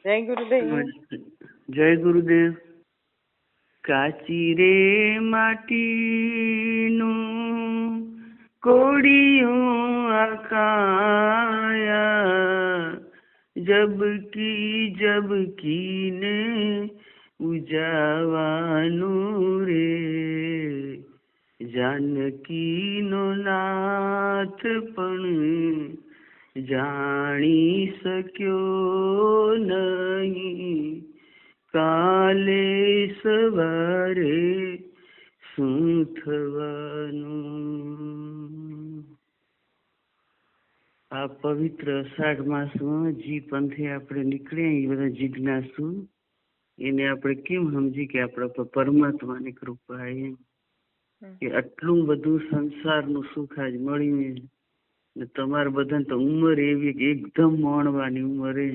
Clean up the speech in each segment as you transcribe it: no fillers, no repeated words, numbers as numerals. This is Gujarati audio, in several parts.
જય ગુરુદેવ. જય ગુરુદેવ. કાચી રે માટીનું કોડિયું આકાયા, જબકી ને ઉજાવાનું રે, જાનકી નો નાથ પણ જાણી શક્યો નહીં, કાલે સવારે શું થવાનું. આ પવિત્ર અષાઢ માસમાં જે પંથે આપણે નીકળ્યા એ બધા જિજ્ઞાસુ એને આપણે કેમ સમજી કે આપણા પર પરમાત્માની કૃપા એમ કે આટલું બધું સંસારનું સુખ આજ મળ્યું ને તમારે બધાને તો ઉંમર એવી કે એકદમ માણવાની ઉંમરે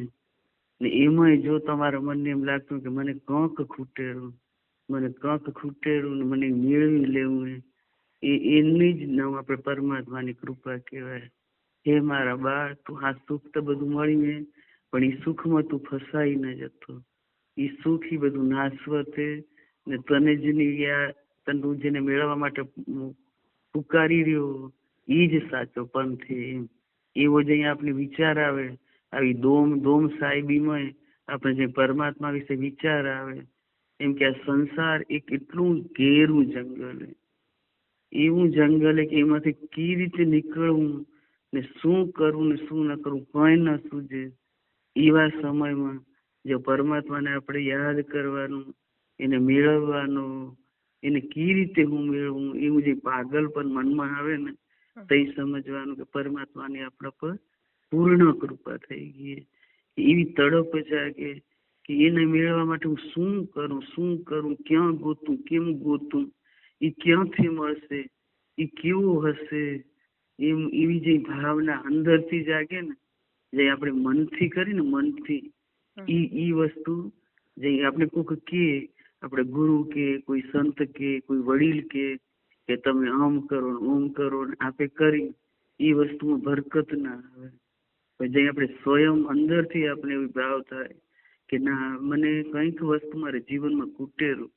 ને એમાંય જો તમારા મનને એમ લાગતું કે મને કંક ખૂટેલું ને મને મેળવી લેવું એની જ નામ આપણે પરમાત્માની કૃપા કહેવાય. હે મારા બાળ, તું આ સુખ તો બધું મળ્યું પણ એ સુખમાં તું ફસાઈ ન જતો. એ સુખ એ બધું નાશવત ને તને જ તને જેને મેળવવા માટે પુકારી રહ્યો એ જ સાચો પંથ એમ. એવો જ અહીંયા આપણે વિચાર આવે, આવી દોમ સાહેબીમાં આપણે જે પરમાત્મા વિશે વિચાર આવે એમ કે આ સંસાર એક એટલું ઘેરું જંગલ, એવું જંગલ કે એમાંથી કઈ રીતે નીકળવું ને શું કરવું ને શું ન કરવું કઈ ન સૂજે. એવા સમયમાં જો પરમાત્માને આપણે યાદ કરવાનું, એને મેળવવાનું, એને કઈ રીતે હું મેળવું એવું જે પાગલપન મનમાં આવે ને તે સમજવાનું કે પરમાત્માની આપણા પર પૂર્ણ કૃપા થઈ ગઈ. એવી તડપ જાગે કે એને મેળવવા માટે હું શું કરું, ક્યાં ગોતું, કેમ ગોતું, એ ક્યાંથી મળશે, એ કેવો હશે, એમ એવી જે ભાવના અંદરથી જાગે ને, જે આપણે મનથી કરી ને મનથી ઈ વસ્તુ જે આપણે કોઈક કે આપણે ગુરુ કે કોઈ સંત કે કોઈ વડીલ કે તમે આમ કરો ઓમ કરો આપે કરી એ વસ્તુમાં બરકત ના આવે. જે આપણે સ્વયં અંદરથી આપણે એવી ભાવ થાય કે ના મને કંઈક વસ્તુ મારે જીવનમાં ખૂટેલું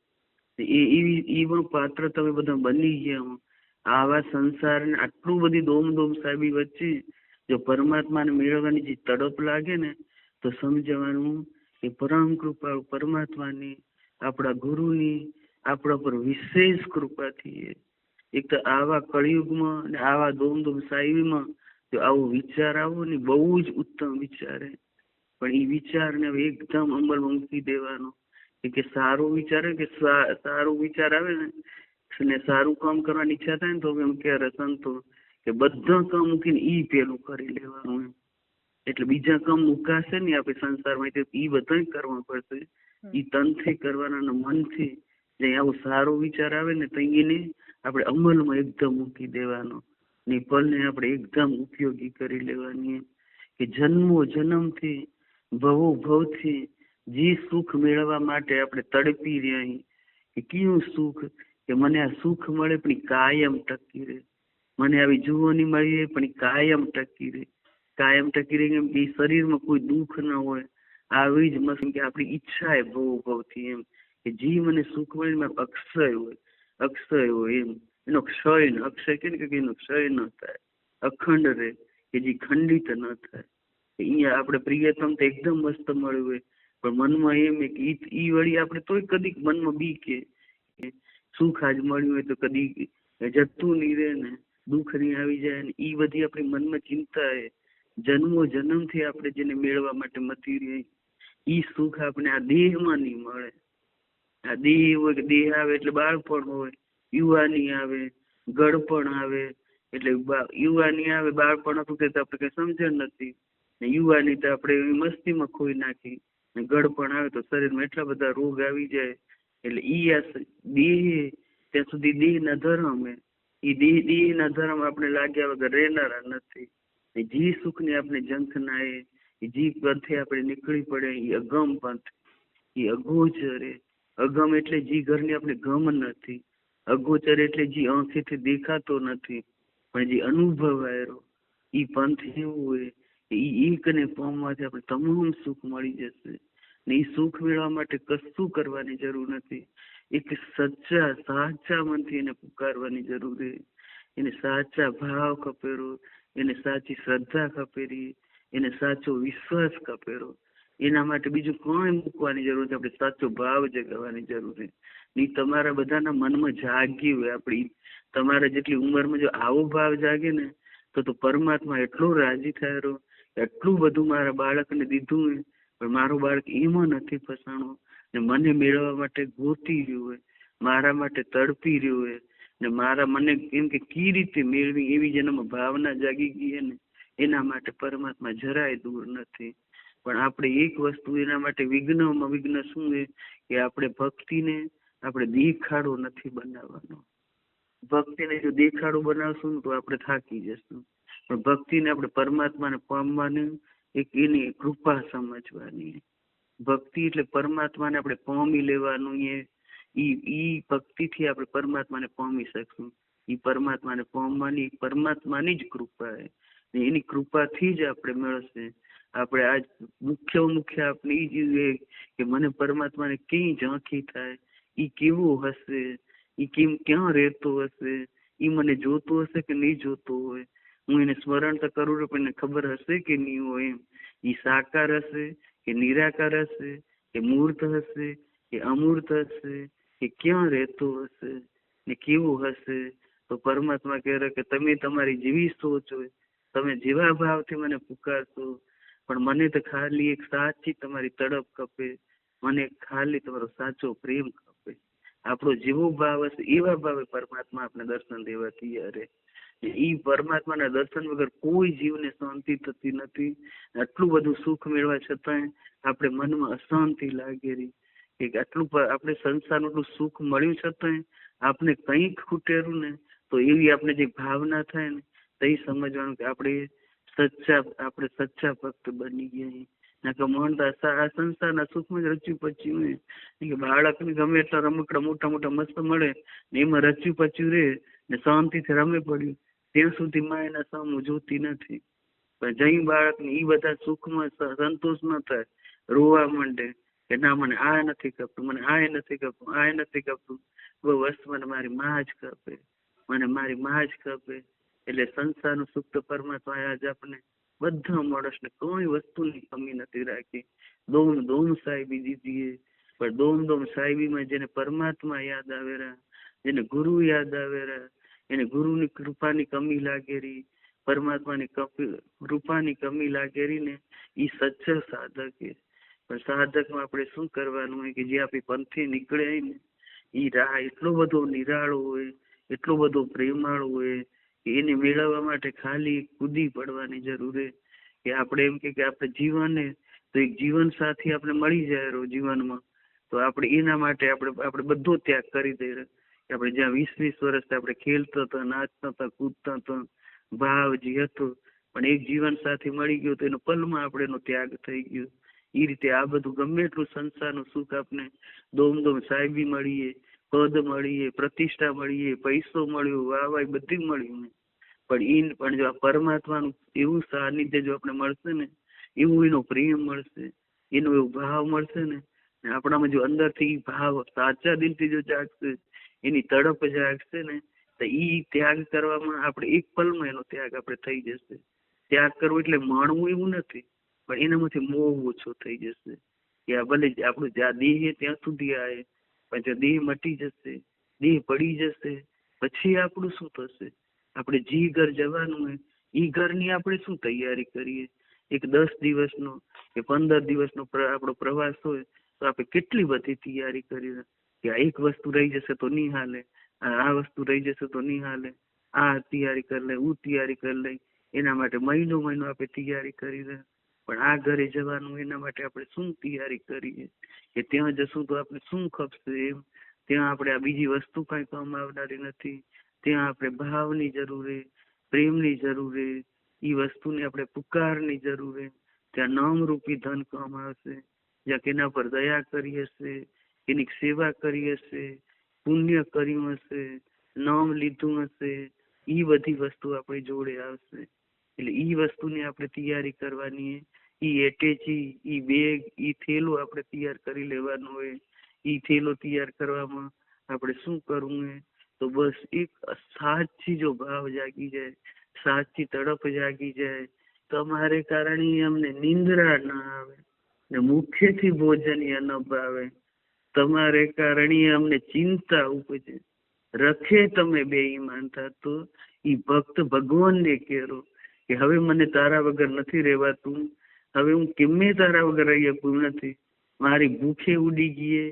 એવા પાત્ર તમે બધા બની ગયા. આવા સંસારને આટલું બધી દોમ સાહેબી વચ્ચે જો પરમાત્માને મેળવવાની જે તડપ લાગે ને તો સમજવાનું કે પરમ કૃપા પરમાત્માની, આપણા ગુરુની આપણા પર વિશેષ કૃપાથી. એક તો આવા કળિયુગમાં અને આવા દોમ સાહેબીમાં જો આવો વિચાર આવો ને બહુ જ ઉત્તમ વિચાર પણ એ વિચારને એકદમ અમલમાં મૂકી દેવાનો કે સારો વિચાર કે સારો વિચાર આવે ને સારું કામ કરવાની ઈચ્છા થાય ને તો એમ કે સંતો કે બધા કામ મૂકીને ઈ પેલું કરી લેવાનું એમ. એટલે બીજા કામ મુકાશે ને આપણે સંસારમાં ઈ બધા કરવા પડશે. ઈ તનથી કરવાના મનથી જે આવો સારો વિચાર આવે ને તો એને આપણે અમલમાં એકદમ મૂકી દેવાનો ને પલને આપણે એકદમ ઉપયોગી કરી લેવાની કે જન્મથી ભવથી જે સુખ મેળવવા માટે આપણે તડપી રહ્યા કે કયું સુખ કે મને આ સુખ મળે પણ કાયમ ટકી રહે, મને આવી જુવાની મળી પણ કાયમ ટકી રહે કેમ કે શરીરમાં કોઈ દુઃખ ન હોય. આવી જ મસ્ત કે આપણી ઈચ્છા ભવથી એમ કે જે મને સુખ મળે અક્ષય હોય એમ. એનો ક્ષય ન અક્ષય કે એનો ક્ષય ન થાય, અખંડ રહે કે જે ખંડિત ન થાય. અહીંયા આપણે પ્રિયતમ તો એકદમ મસ્ત મળ્યું હોય પણ મનમાં એમ કે ઈ વળી આપણે તોય કદીક મનમાં બી કે સુખ આજ મળ્યું હોય તો કદી જતું નહીં રહે ને દુઃખ નહીં આવી જાય ને ઈ બધી આપણી મનમાં ચિંતા જન્મથી આપણે જેને મેળવવા માટે મથી રહી ઈ સુખ આપણે આ દેહમાં નહીં મળે. આ દેહ હોય કે દેહ આવે એટલે બાળપણ હોય, યુવાની આવે, ગળપણ આવે એટલે યુવાની આવે, બાળપણ હતું તે આપણે કઈ સમજણ નથી, યુવાની તો આપણે મસ્તીમાં ખોઈ નાખી, ગળપણ આવે તો શરીરમાં એટલા બધા રોગ આવી જાય. એટલે ઈ આ દેહ ત્યાં સુધી દેહના ધર્મ એ દેહના ધર્મ આપણે લાગ્યા વગર રહેનારા નથી. જે સુખની આપણે ઝંખના એ જે પંથે આપણે નીકળી પડે એ અગમ પંથ, એ અગોચર અગમ એટલે જે ઘરની આપણે ગમ નથી, અગોચર એટલે જે આંખેથી દેખાતો નથી પણ જે અનુભવાયેલો એ પંથ એવું હોય એ એકને પામવાથી આપણે તમામ સુખ મળી જશે. ને એ સુખ મેળવવા માટે કશું કરવાની જરૂર નથી. એક સાચા મનથી એને પુકારવાની જરૂર છે. એને સાચા ભાવ ખપેરો, એને સાચી શ્રદ્ધા ખપેરી, એને સાચો વિશ્વાસ ખપેરો. એના માટે બીજું કોઈ મૂકવાની જરૂર નથી. આપણે સાચો ભાવ જગાવવાની જરૂર છે. ની તમારા બધાના મનમાં જાગી હોય. આપણી તમારા જેટલી ઉંમરમાં જો આવો ભાવ જાગે ને તો પરમાત્મા એટલો રાજી થયો, એટલું બધું મારા બાળકને દીધું હોય, પણ મારું બાળક એમાં નથી ફસાણો ને મને મેળવવા માટે ગોતી રહ્યું હોય, મારા માટે તડપી રહ્યું હોય ને મારા મને એમ કે કી રીતે મેળવી એવી જેનામાં ભાવના જાગી ગઈ ને એના માટે પરમાત્મા જરાય દૂર નથી. પણ આપણે એક વસ્તુ એના માટે વિઘ્નમાં વિઘ્ન શું છે કે આપણે ભક્તિને આપણે દેખાડો નથી બનાવવાનો. ભક્તિને જો દેખાડો બનાવશું ને તો આપણે થાકી જશું. પણ ભક્તિને આપણે પરમાત્માને પામવાની એક એની કૃપા સમજવાની. ભક્તિ એટલે પરમાત્માને આપણે પામી લેવાનું. ઈ ભક્તિથી આપણે પરમાત્માને પામી શકશું. ઈ પરમાત્માને પામવાની પરમાત્માની જ કૃપા છે. એની કૃપાથી જ આપણે મળશે. આપણે આજ મુખ્ય આપણે એ જ કે મને પરમાત્માને કઈ ઝાંખી થાય, ઈ કેવો હશે, ઈ ક્યાં રહેતો હશે, ઈ મને જોતો હશે કે નહીં જોતો હોય. હું એને સ્મરણ તો કરું પણ એને ખબર હશે કે નહીં હોય. એમ ઈ સાકાર હશે કે નિરાકાર હશે કે મૂર્ત હશે કે અમૂર્ત હશે કે ક્યાં રહેતો હશે ને કેવો હશે. તો પરમાત્મા કહે કે તમે તમારી જેવી સોચ હોય, તમે જેવા ભાવથી મને પુકારશો, પણ મને તો ખાલી એક સાચી તમારી તડપ ખપે, મને ખાલી તમારો સાચો પ્રેમ ખપે. આપણો જેવો ભાવ હશે એવા ભાવે પરમાત્મા આપણે દર્શન દેવા તૈયાર. ઈ પરમાત્માના દર્શન વગર કોઈ જીવને શાંતિ થતી નથી. આટલું બધું સુખ મેળવા છતાંય આપણે મનમાં અશાંતિ લાગેલી કે આટલું આપણે સંસારનું સુખ મળ્યું છતાંય આપણે કંઈક ખૂટેલું ને તો એવી આપણે જે ભાવના થાય ને તે સમજવાનું કે આપણે સચ્ચા ભક્ત બની ગયા. ના કે મન આ સંસારના સુખમાં જ રચ્યું પચ્યું હોય કે બાળકને ગમે એટલા રમકડા મોટા મસ્ત મળે ને એમાં રચ્યું પચ્યું રહે ને શાંતિથી રમે પડ્યું ત્યાં સુધી માં એના સામું જોતી નથી. પણ જઈ બાળકને એ બધા સુખમાં સંતોષ ન થાય, રોવા માંડે કે ના મને આ નથી ગમતું, મને આ નથી ગમતું, આ નથી ગમતું, બસ મને મારી માં જ ખપે, મને મારી માં જ ખપે. એટલે સંસારનું સુખ તો પરમાત્મા આજ આપણે બધા માણસને કોઈ વસ્તુની કમી નથી રાખી. દોમ સાહેબી દીધી. પણ દોમ સાહેબીમાં જેને પરમાત્મા યાદ આવેરા, જેને ગુરુ યાદ આવેરા, એને ગુરુની કૃપાની કમી લાગેરી, પરમાત્માની કૃપાની કમી લાગેરી ને એ સચ્ચા સાધક છે. પણ સાધકમાં આપણે શું કરવાનું હોય કે જે આપણી પંથે નીકળે ને એ રાહ એટલો બધો નિરાળો હોય, એટલો બધો પ્રેમાળો હોય કે એને મેળવવા માટે ખાલી કૂદી પડવાની જરૂર છે. કે આપણે એમ કે આપણે જીવને તો એક જીવન સાથી આપણે મળી જાય જીવનમાં તો આપણે એના માટે આપણે બધો ત્યાગ કરી દઈએ. આપણે જ્યાં 20 વર્ષથી આપણે ખેલતા હતા, નાચતા હતા, કૂદતા હતા, ભાવ જે હતો, પણ એક જીવન સાથી મળી ગયો તો એનો પલમાં આપણે એનો ત્યાગ થઈ ગયો. એ રીતે આ બધું ગમે એટલું સંસારનું સુખ આપણે દોમ સાહેબી મળીએ, પદ મળીએ, પ્રતિષ્ઠા મળીએ, પૈસો મળ્યો, વાહ બધી મળ્યું, પણ જો આ પરમાત્માનું એવું સાનિધ્ય જો આપણે મળશે ને, એવું એનો પ્રેમ મળશે, એનો એવો ભાવ મળશે ને આપણામાં જો અંદરથી ભાવ સાચા દિલથી જો જાગશે, એની તડપ જાગશે ને તો ઈ ત્યાગ કરવામાં આપણે એક પલમાં એનો ત્યાગ આપણે થઈ જશે. ત્યાગ કરવો એટલે માણવું એવું નથી, પણ એનામાંથી મોહ ઓછો થઈ જશે. કે આ ભલે આપણું જ્યાં દેહ ત્યાં સુધી આવે, પણ જો દેહ મટી જશે, દેહ પડી જશે, પછી આપણું શું થશે? આપણે જે ઘર જવાનું હોય એ ઘરની આપણે શું તૈયારી કરીએ? એક 10 દિવસનો કે 15 દિવસનો આપણો પ્રવાસ હોય તો આપણે કેટલી બધી તૈયારી કરીએ કે આ એક વસ્તુ રહી જશે તો નહીં હાલે, આ વસ્તુ રહી જશે તો નહીં હાલે, આ તૈયારી કરી લે, હું તૈયારી કરી લઈ, એના માટે મહિનો આપણે તૈયારી કરી દે. પણ આ ઘરે જવાનું એના માટે આપણે શું તૈયારી કરીએ કે ત્યાં જશું તો આપણે શું ખપશે? એમ ત્યાં આપણે આ બીજી વસ્તુ કઈ કામ આવનારી નથી. ત્યાં આપણે ભાવની જરૂર છે, પ્રેમની જરૂર છે, એ વસ્તુની આપણે પુકારની જરૂર છે. ત્યાં નામરૂપી ધન કામ આવશે, જ્યાં કેના પર દયા કરી હશે, એની સેવા કરી હશે, પુણ્ય કર્યું હશે, નામ લીધું હશે, એ બધી વસ્તુ આપણી જોડે આવશે. એટલે એ વસ્તુની આપણે તૈયારી કરવાની, એ ઈ એટેચી, ઈ બેગ, ઈ થેલો આપણે તૈયાર કરી લેવાનો હોય. ઈ થેલો તૈયાર કરવામાં આપણે શું કરવું હોય? તો બસ એક સાચી જો ભાવ જાગી જાય, સાચી તડપ જાગી જાય, તમારે કારણે અમને નિંદ્રા ના આવે ને મુખ્યથી ભોજન ન ભાવે, તમારે કારણે અમને ચિંતા ઉપજે, રખે તમે બેઈમાન થતો. ઈ ભક્ત ભગવાનને કહેરો કે હવે મને તારા વગર નથી રહેવાતું, હવે હું કેમે તારા વગર રહી શકું નથી. મારી ભૂખે ઉડી ગઈ,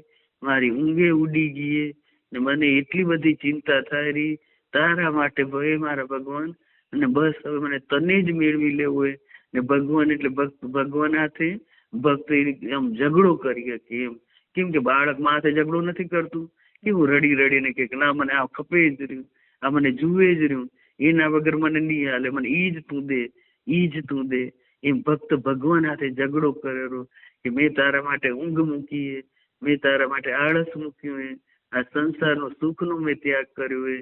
મારી ઊંઘે ઉડી ગઈ ને મને એટલી બધી ચિંતા થાય રહી તારા માટે ભય મારા ભગવાન. અને બસ હવે મને તને જ મેળવી લેવું હોય ને ભગવાન એટલે ભગવાન હાથે ભક્ત આમ ઝઘડો કરી શકે એમ. કેમ કે બાળક માથે ઝઘડો નથી કરતું, કેવું રડી રડીને કે ના મને આ ખપે જ રહ્યું, આ મને જુએ જ રહ્યું, એના વગર મને નહીં હાલે, મને ઈ જ તું દે, ઈ જ તું દે. એમ ભક્ત ભગવાન હાથે ઝઘડો કરેલો કે મેં તારા માટે ઊંઘ મૂકી, મેં તારા માટે આળસ મૂક્યું હે, આ સંસારનો સુખનો મેં ત્યાગ કર્યો હે.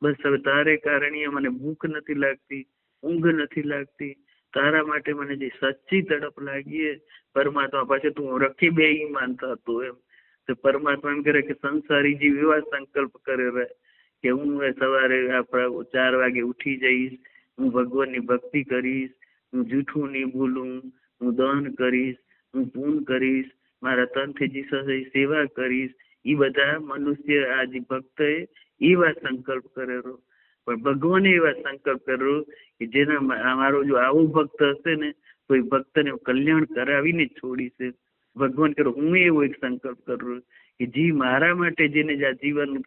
બસ હવે તારે કારણે મને ભૂખ નથી લાગતી, ઊંઘ નથી લાગતી, તારા માટે મને જે સચ્ચી તડપ લાગી પરમાત્મા પાસે તું રખી બે માનતા હતો એમ. તો પરમાત્મા એમ કરે કે સંસારી જીવ એવા સંકલ્પ કરે રહે કે હું સવારે આપણા 4 વાગે ઉઠી જઈશ, હું ભગવાનની ભક્તિ કરીશ, હું જૂઠું નહીં ભૂલું, હું દાન કરીશ, હું પૂન કરીશ, મારા તનથી જીસસની સેવા કરીશ. એ બધા મનુષ્ય આ જે ભક્ત એવા સંકલ્પ કરેલો. પણ ભગવાને એવા સંકલ્પ કર્યો કે જેના અમારો જો આવો ભક્ત હશે ને તો એ ભક્તને કલ્યાણ કરાવીને જ છોડીશે. ભગવાન કરો હું એવો એક સંકલ્પ કરું કે જી મારા માટે જેને આ જીવન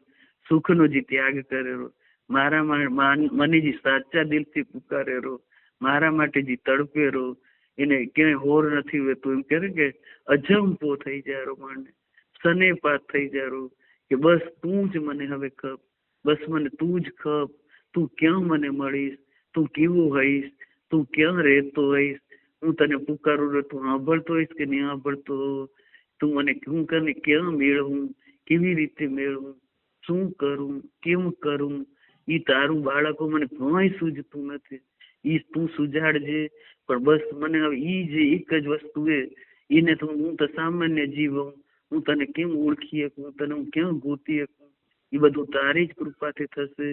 સુખનો જે ત્યાગ કરેલો, મારા મને જે સાચા દિલથી પુકારેલો, મારા માટે જે તડપેરો, એને ક્યાંય હોર નથી હોતું. એમ કહે કે અજંપો થઈ જાય માને, સનેપાત થઈ જાય કે બસ તું જ મને હવે ખપ, બસ મને તું જ ખપ, તું ક્યાં મને મળીશ, તું કેવું હોઈશ, તું ક્યાં રહેતો હોઈશ, હું તને પુકારું તું સાંભળતો હોઈશ કે નહીં સાંભળતો, તું મને હું તને ક્યાં મેળવું, કેવી રીતે મેળવું, શું કરું, કેમ કરું. એ તારું બાળકો મને કંઈ સૂઝતું નથી, એ તું સુજાડજે. પણ બસ મને હવે ઈ જે એક જ વસ્તુ એને તો હું તો સામાન્ય જીવ હું તને કેમ ઓળખી શકું, તને હું ક્યાં ગોતી શકું, એ બધું તારી જ કૃપાથી થશે.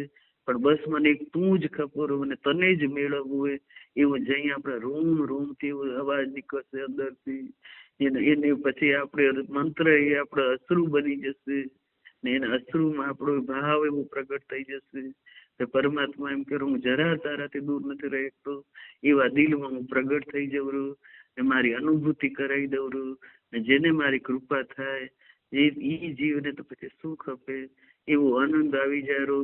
પણ બસ મને એક તું જ ખબર મને તને જ મેળવવું હોય એવું જઈ આપણે રોમ રોમથી એવો અવાજ નીકળશે અંદરથી. એને પછી આપણે મંત્ર એ આપણે અશ્રુ બની જશે ને એના અશ્રુમાં આપણો ભાવ એવો પ્રગટ થઈ જશે કે પરમાત્મા એમ કે હું જરા તારાથી દૂર નથી રહેતો, એવા દિલમાં હું પ્રગટ થઈ જઉં છું ને મારી અનુભૂતિ કરાવી દઉં છું. ને જેને મારી કૃપા થાય એ જીવને તો પછી સુખ આપે એવો આનંદ આવી જાય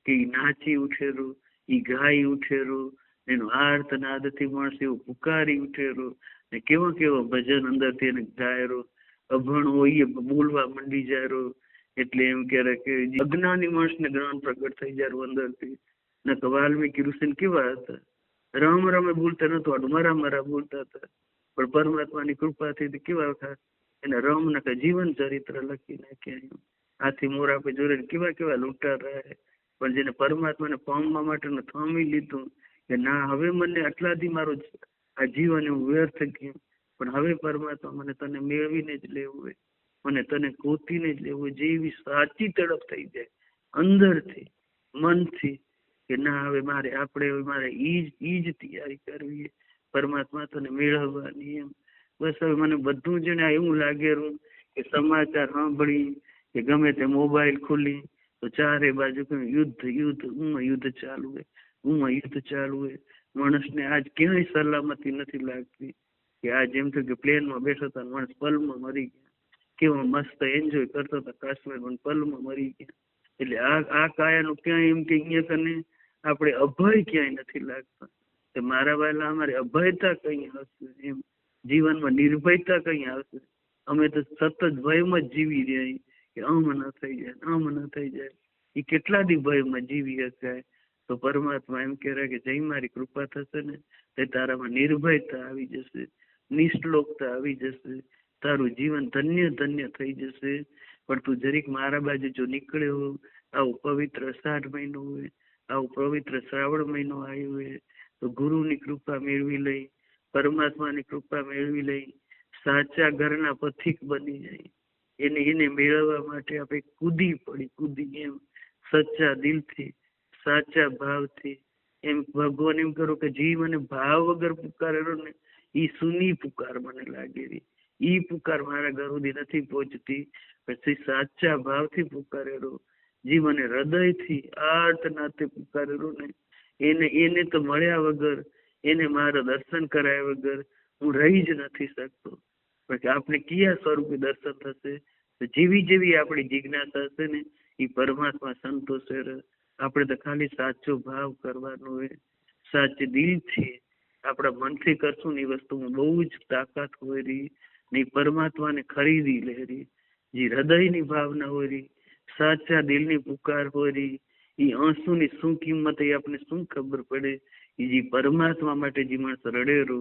કે નાચી ઉઠેલો, એ ગાઈ ઉઠેલો, એનો આર્ત નાદથી માણસ એવું પુકારી ઉઠેલો ને કેવો કેવો ભજન અંદરથી એને ગાયરો. અભણ હોય એ બોલવા મંડી જાય. એટલે એમ કે અજ્ઞાની માણસને જ્ઞાન પ્રગટ થઈ જાય અંદરથી. ને તો વાલ્મીકી ઋષિ કેવા હતા, રામ રામે બોલતા નતો, મરા મરા બોલતા હતા. પણ પરમાત્માની કૃપાથી કેવા હતા, એને રામના જીવન ચરિત્ર લખી નાખ્યા. આથી મોરા પે જોડે કેવા કેવા લૂંટા રહે. પણ જેને પરમાત્માને પામવા માટે થામી લીધું કે ના હવે મને આટલાથી મારો આ જીવન એવું વ્યર્થ ગયું, પણ હવે પરમાત્મા મને તને મેળવીને જ લેવું હોય, મને તને ગોતીને જ લેવું હોય, જેવી સાચી તડપ થઈ જાય અંદરથી મનથી કે ના હવે મારે ઈ જ તૈયારી કરવી પરમાત્મા તને મેળવવાની. એમ બસ હવે મને બધું જ ને એવું લાગેલું કે સમાચાર સાંભળી કે ગમે તે મોબાઈલ ખોલી તો ચારે બાજુ યુદ્ધ યુદ્ધ યુદ્ધ ચાલુ હોય. માણસને આજ ક્યાંય સલામતી નથી લાગતી કે આ જેમ થયું કે પ્લેનમાં બેઠો હતા માણસ પલમાં મરી ગયા, કેવો મસ્ત એન્જોય કરતો હતો કાશ્મીર, પણ પલમાં મરી ગયા. એટલે આ કાયાનું ક્યાંય એમ કે અહીંયા કને આપણે અભય ક્યાંય નથી લાગતા. કે મારા વાલા અમારે અભયતા કઈ હશે, એમ જીવનમાં નિર્ભયતા કઈ આવશે. અમે તો સતત ભયમાં જ જીવી રહ્યા કે આમ ન થઈ જાય, આમ ન થઈ જાય. એ કેટલા દી ભયમાં જીવી શકાય? તો પરમાત્મા એમ કહેવાય કે જઈ મારી કૃપા થશે ને તે તારામાં નિર્ભયતા આવી જશે, નિષ્લોકતા આવી જશે, તારું જીવન ધન્ય ધન્ય થઈ જશે. પણ તું જરીક મારા બાજુ જો નીકળ્યો, આવો પવિત્ર અષાઢ મહિનો હોય, આવો પવિત્ર શ્રાવણ મહિનો આવ્યો હોય તો ગુરુની કૃપા મેળવી લઈ, પરમાત્માની કૃપા મેળવી લઈ, સાચા ઘરના પથિક બની જાય. એને મેળવવા માટે આપણે કૂદી એમ સચ્ચા દિલથી, સાચા ભાવથી. એમ ભગવાન એમ કરો કે જે મને ભાવ વગર પુકારેલો ને ઈ સુની પુકાર મને લાગેલી. ઈ પુકાર મારા ઘર સુધી નથી પહોંચતી. પછી સાચા ભાવથી પુકારેલો, જે મને હૃદયથી આર્તનાથે પુકારેલો ને એને તો મળ્યા વગર, એને મારા દર્શન કરાયા વગર હું રહી જ નથી શકતો. પછી આપણે કયા સ્વરૂપે દર્શન થશે? જેવી આપણી જિજ્ઞાસા હશે ને એ પરમાત્મા સંતોષે. આપણે તો ખાલી સાચો ભાવ કરવાનો હોય, સાચે દિલથી આપણા મનથી કરશું ને એ વસ્તુમાં બહુ જ તાકાત હોય રહી ને પરમાત્માને ખરીદી લે રહી. જે હૃદયની ભાવના હોય રહી, સાચા દિલની પુકાર હોય રહી, એ આંસુની શું કિંમત એ આપણે શું ખબર પડે? એ જે પરમાત્મા માટે જે માણસ રડેરો,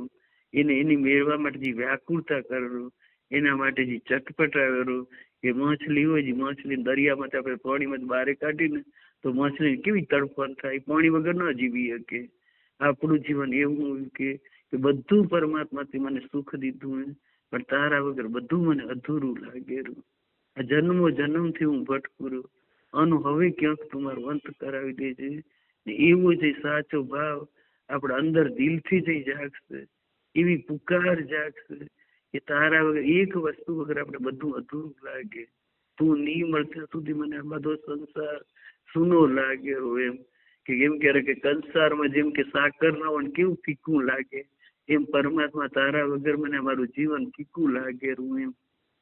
એની મેળવા માટે જે વ્યાકુળતા કરેલો, એના માટે જે ચટપટાવેલો, એ માછલી હોય, જે માછલી દરિયામાંથી આપણે પાણીમાં બહાર કાઢીને તો માછલી કેવી તડફણ થાય, પાણી વગર ન જીવી શકે. આપણું જીવન એવું હોય કે બધું પરમાત્માથી મને સુખ દીધું હોય, પણ તારા વગર બધું મને અધૂરું લાગેલું. આ જન્મથી હું ભટકું, આનું હવે ક્યાંક તમારો અંત કરાવી દેજે. એવો જે સાચો ભાવ આપણા અંદર દિલથી જઈ જાગશે, એવી પુકાર જાગશે કે તારા વગર એક વસ્તુ વગર આપણે બધું અધૂરું લાગે. તું નહીં મળતા સુધી મને આ બધો સંસાર સૂનો લાગ્યો. એમ કે કંસારમાં જેમ કે સાકર ના હોય કેવું ફીકું લાગે, એમ પરમાત્મા તારા વગર મને મારું જીવન ફીકું લાગેલું.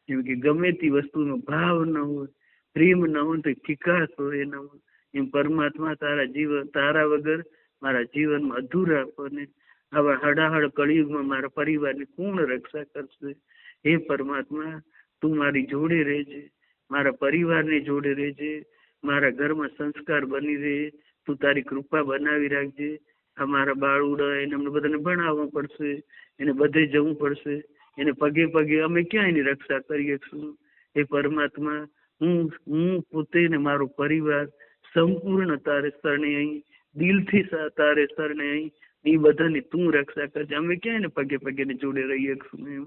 એમ કે ગમે તે વસ્તુનો ભાવ ન હોય, પ્રેમ ન હોય તો ફિકાસ હોય ન હોય, એમ પરમાત્મા તારા વગર મારા જીવનમાં અધૂરા બને. આવા હડાહડ કળિયુગમાં મારા પરિવારની પૂર્ણ રક્ષા કરશે. હે પરમાત્મા, તું મારી જોડે રહેજે, મારા પરિવારની જોડે રહેજે, મારા ઘરમાં સંસ્કાર બની રહે, તું તારી કૃપા બનાવી રાખજે. અમારા બાળુડા એને અમને બધાને ભણાવવા પડશે, એને બધે જવું પડશે, એને પગે અમે ક્યાં એની રક્ષા કરી શકશું? એ પરમાત્મા, હું પોતે ને મારો પરિવાર સંપૂર્ણ તારે શરણે અહીં, દિલથી તારે શરણે અહીં, એ બધાની તું રક્ષા કરજે. અમે ક્યાં એને પગે ને જોડે રહી શકશું? એમ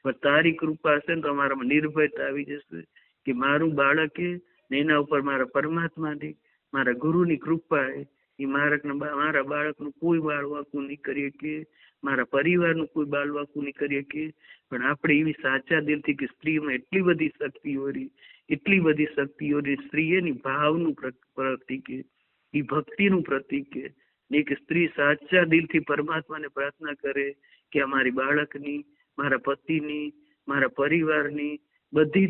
પણ તારી કૃપા હશે ને તો અમારામાં નિર્ભયતા આવી જશે કે મારું બાળકે એના ઉપર મારા પરમાત્માની, મારા ગુરુની કૃપા એ મારા બાળકનું કોઈ બાળવાકું નહીં કરી શકીએ, મારા પરિવારનું કોઈ બાળવાકું નહીં કરી શકીએ. પણ આપણે એવી સાચા દિલથી કે સ્ત્રીમાં એટલી બધી શક્તિઓ રહી, સ્ત્રી એની ભાવનું પ્રતીક, એ ભક્તિનું પ્રતીક ને કે સ્ત્રી સાચા દિલથી પરમાત્માને પ્રાર્થના કરે કે અમારી બાળકની, મારા પતિની, મારા પરિવારની બધી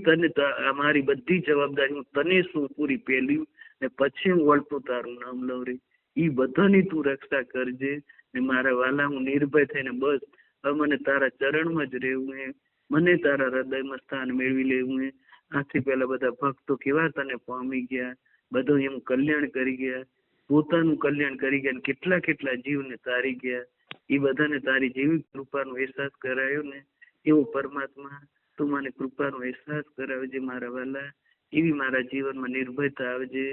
અમારી બધી જવાબદારી હું તને શું પૂરી પેલ્યું ને પછી હું વળતું તારું નામ લઉં રે. એ બધાની તું રક્ષા કરજે ને મારા વાલા, હું નિર્ભય થઈને બસ હવે મને તારા ચરણમાં જ રહેવું, મને તારા હૃદયમાં સ્થાન મેળવી લેવું. આથી પેલા બધા ભક્તો કેવા તને પામી ગયા, બધું એમ કલ્યાણ કરી ગયા, પોતાનું કલ્યાણ કરી ગયા, કેટલા જીવને તારી ગયા. એ બધાને તારી જેવી કૃપાનો અહેસાસ કરાયો ને એવો પરમાત્મા તું મને કૃપાનો અહેસાસ કરાવજે મારા વાલા. એવી મારા જીવનમાં નિર્ભયતા આવજે,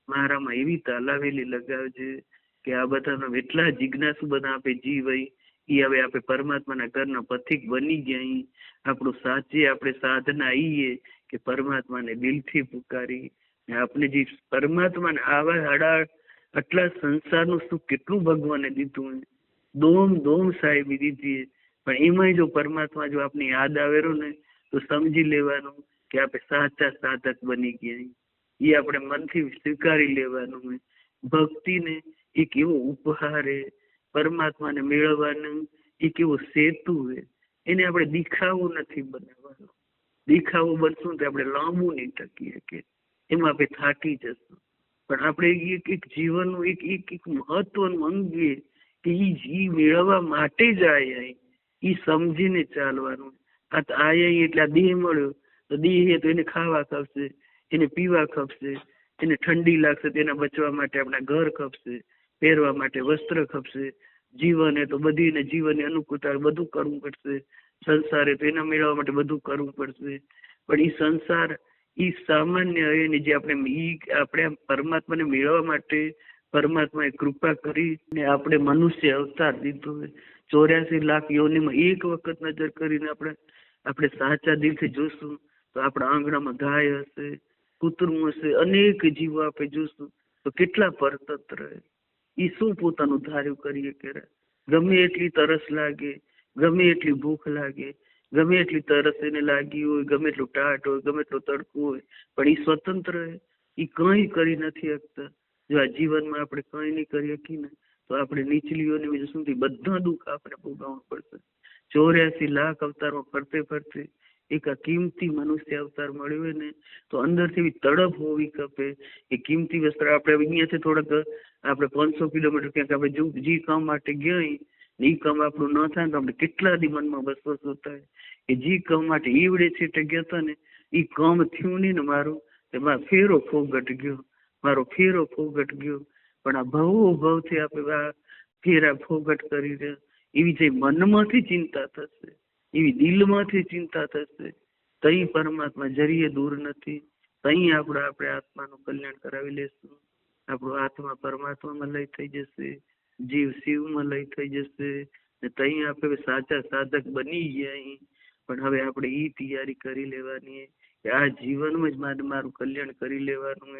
મારામાં એવી તાલાવેલી લગાવજે કે આ બધાનો એટલા જિજ્ઞાસુ બધા આપે જીવ એ હવે આપણે પરમાત્માના ઘરના પથિક બની ગયા. આપણું સાચી આપણે સાધના ઈએ કે પરમાત્માને દિલથી પુકારી આપણે જે પરમાત્માને આવા આટલા સંસારનું સુખ કેટલું ભગવાને દીધું, દોમ સાહેબી દીધી, પણ એમાં જો પરમાત્મા જો આપને યાદ આવેલો ને તો સમજી લેવાનું કે આપણે સાચા સાધક બની ગયા. એ આપણે મનથી સ્વીકારી લેવાનું હોય. ભક્તિને એક એવો ઉપહાર પરમાત્માને મેળવવાનું એક એવો સેતુ હોય, એને આપણે દેખાવો નથી બનાવવાનો. દેખાવો બનશું તો આપણે લાંબુ નહીં ટકી શકીએ, એમાં આપણે થાકી જશું. પણ આપણે એક જીવનનું એક મહત્વનું અંગ કે એ મેળવવા માટે જ આયા, એ સમજીને ચાલવાનું. આ તો આયા એટલે આ દેહ મળ્યો તો દેહ તો એને ખાવા ખપશે, એને પીવા ખપશે, એને ઠંડી લાગશે તેના બચવા માટે આપણા ઘર ખપશે, પહેરવા માટે વસ્ત્ર ખપશે. જીવન એ તો બધીને જીવનની અનુકૂળતા બધું કરવું પડશે. સંસારે તો એના મેળવવા માટે બધું કરવું પડશે. પણ એ સંસાર એ સામાન્ય એની જે આપણે પરમાત્માને મેળવવા માટે પરમાત્માએ કૃપા કરીને આપણે મનુષ્ય અવતાર દીધો હોય. 84 લાખ યોનિમાં એક વખત નજર કરીને આપણે સાચા દિલથી જોશું તો આપણા આંગણામાં ગાય હશે, કૂતરું હશે, અનેક જીવો આપણે જોશું તો કેટલા પરતત રહે. એ શું પોતાનું ધાર્યું કરીએ કે ગમે એટલી તરસ લાગે, ગમે એટલી ભૂખ લાગે, ગમે એટલી તરસ એને લાગી હોય, ગમે એટલું ટાટ હોય, ગમે એટલો તડકો હોય, પણ એ સ્વતંત્ર એ કંઈ કરી નથી શકતા. જો આ જીવનમાં આપણે કંઈ નહીં કરી શકીએ ને તો આપણે નીચલીઓને સુધી બધા દુઃખ આપણે ભોગવવું પડશે. 84 લાખ અવતારમાં ફરતે ફરતે એક આ કિંમતી મનુષ્ય અવતાર મળ્યો હોય ને તો અંદરથી એવી તડપ હોવી ખપે. એ કિંમતી વસ્ત્ર આપણે અહીંયાથી થોડાક આપણે 500 કિલોમીટર ક્યાંક આપણે જે કામ માટે ગયા એ કામ આપણું ન થાય ને તો આપણે કેટલા દી મનમાં વસવસો થાય કે જે કામ માટે ઈવડે છેટે ગયા હતા ને એ કામ થયું નહીં ને મારું, મારો ફેરો ફોગટ ગયો, મારો ફેરો ફોગટ ગયો. પણ આ ભવથી આપણે આ ફેરા ફોગટ કરી રહ્યા એવી જે મનમાંથી ચિંતા થશે, એવી દિલમાંથી ચિંતા થશે, તઈ પરમાત્મા જરીએ દૂર નથી. તઈ આપણે આત્માનું કલ્યાણ કરાવી લેશું. આપણો આત્મા પરમાત્મામાં લઈ થઈ જશે, જીવ શિવમાં લઈ થઈ જશે ને તઈ આપણે સાચા સાધક બની ગયા. પણ હવે આપણે એ તૈયારી કરી લેવાની કે આ જીવનમાં જ મારું કલ્યાણ કરી લેવાનું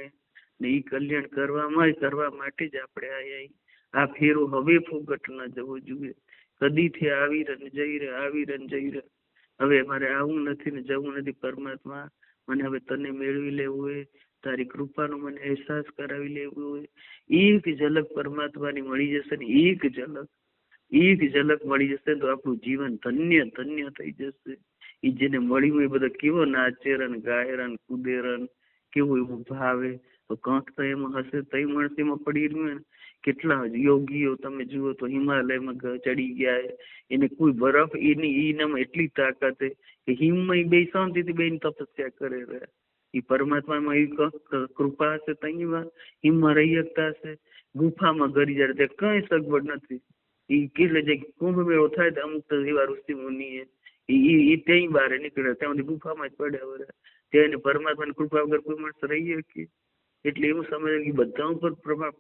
ને એ કલ્યાણ કરવા માટે જ આપણે આવ્યા. આ ફેરો હવે ફોગટ ન જવો જોઈએ. કદીથી આવી રન જઈ રહે, આવી રન જઈ રહે. હવે મારે આવું નથી ને જવું નથી. પરમાત્મા મને હવે તને મેળવી લેવું હોય, તારી કૃપાનો મને અહેસાસ કરાવી લેવું હોય. એક ઝલક પરમાત્માની મળી જશે ને એક ઝલક મળી જશે તો આપણું જીવન ધન્ય ધન્ય થઈ જશે. એ જેને મળ્યું એ બધા કેવો નાચે રન ગાય રન કૂદે રન, કેવું એવું ભાવે. તો કંક તો એમાં હશે તઈ મળતીમાં પડી રહ્યું ને. કેટલા યોગીઓ તમે જુઓ તો હિમાલયમાં ચડી ગયા, એને કોઈ બરફ એનામાં એટલી તાકાત કે હિમમાં બે શાંતિથી બેન તપસ્યા કરે રહ્યા. એ પરમાત્મામાં એવી કૃપા હશે તઈ હિમમાં રહી શકતા હશે. ગુફામાં ગરી જાય ત્યાં કઈ સગવડ નથી. એ કેટલે જે કુંભ મેળો થાય તો અમુક તો એવા ઋષિ મુનિ એ ત્યાં બહાર નીકળ્યા, ત્યાં સુધી ગુફામાં જ પડ્યા વળ્યા. ત્યાં પરમાત્માની કૃપા વગર કોઈ માણસ રહી શકે. એટલે એવું સમજ કે બધા ઉપર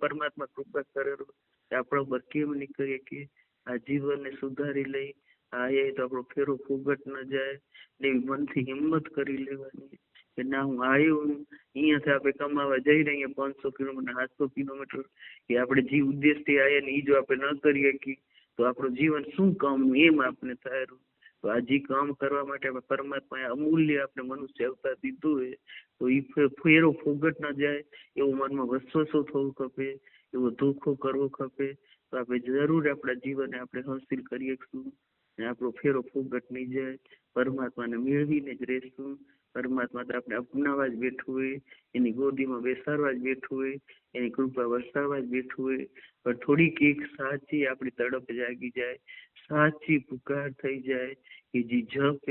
પરમાત્મા કૃપા કરેલો, આપણા ઉપર કેમ નહીં કરીએ કે આ જીવનને સુધારી લઈ. આ એ તો આપણો ફેરો ફોગટ ન જાય ને એવી મનથી હિંમત કરી લેવાની કે ના હું આવ્યો અહીંયાથી આપણે કમાવા જઈ રહ્યા 500 કિલોમીટર 700 કિલોમીટર કે આપણે જે ઉદ્દેશથી આવ્યા ને એ જો આપણે ન કરી શકીએ તો આપણું જીવન શું કામનું એમ આપણે થાય. તો આ જે કામ કરવા માટે આપણે પરમાત્માએ અમૂલ્ય આપણે મનુષ્ય અવતાર દીધું હોય તો એ ફેરો ફોગટ ન જાય એવું મનમાં વસવસો થવું ખપે, એવો ધોખો કરવો ખપે. તો આપણે જરૂર આપણા જીવનને આપણે હાંસિલ કરી શકશું ને આપણો ફેરો ફોગટ નહીં જાય. પરમાત્માને મેળવીને જ રહેશું. પરમાત્મા તો આપણે અપનાવવા જ બેઠું હોય, એની ગોદીમાં બેસાડવા જ બેઠું હોય, એની કૃપા વરસાવવા જ બેઠું હોય. પણ થોડીક એક સાચી આપણી તડપ જાગી જાય, સાચી પુકાર થઈ જાય કે જે જપ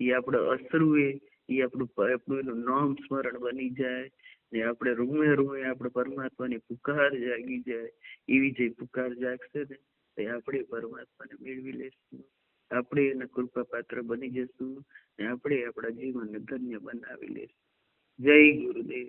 એ આપણે અશ્રુએ એ આપણું એનું નામ સ્મરણ બની જાય ને આપણે રૂમે આપણે પરમાત્માની પુકાર જાગી જાય. એવી જે પુકાર જાગશે ને એ આપણે પરમાત્માને મેળવી લેશું. આપણે એના કૃપા પાત્ર બની જશું ને આપણે આપણા જીવનને ધન્ય બનાવી લેશું. જય ગુરુદેવ.